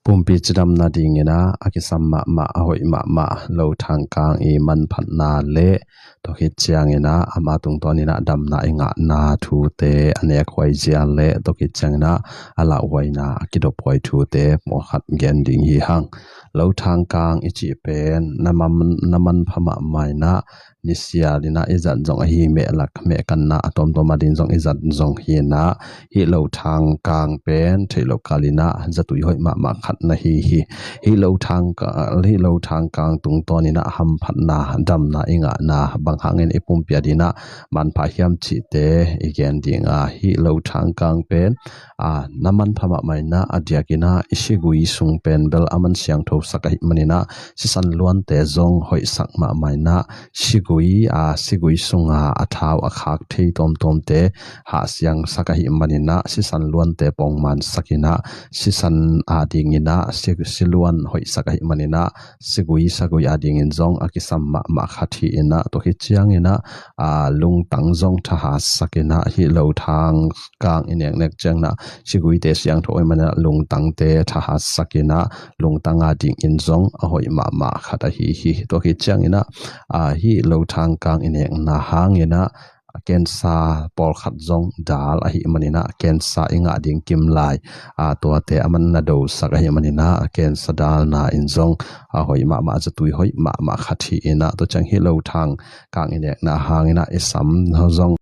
Pumpi chidam na dingina akisam ma ahoi ma lo thang kang I man phat na le to hi chiangina ama tung tonina dam na inga na thu te anek hoi jian le to hi changna ala waina akidop hoi thu te mo khat gen ding hi hang lo thang kang ichi pen naman phama mai na nisia dina izat jong hi me lak me kan na atom to madin jong izat jong hi na hi lo thang kang pen thailo kalina zatui hoi ma khat na hi lo thang kang tung tonina ham phat na dam na inga na bang hangin ipum piadina man pha hiam chi te igen dinga hi lo thang kang pen naman phama mai na adiakina isigui sung pen bel aman siang tho sakai manina sisan luan te zong hoi sak ma mai na sigui sunga athau akhak thei tom te ha siang sakai manina sisan luan te pongman sakina sisan adingina siluan hoi sakai manina sagui adingin zong akisam ma khathi ina to hi chiang ina lung tang zong tha sakina hi lo thang kang inek nek changna sigui te siang thoi mana lung tang te tha sakina lung tanga ding in zong ahoi ma khata hi to hi chiang ina hi lo thang kang inek na hangina kensa pol khat zong dal ahi manina kensa inga ding kim lai to te aman na do sak ahi manina kensa dal na in zong hoi ma zatui hoi ma khathi ina to chang hi lo thang kang inek na hangina isam zong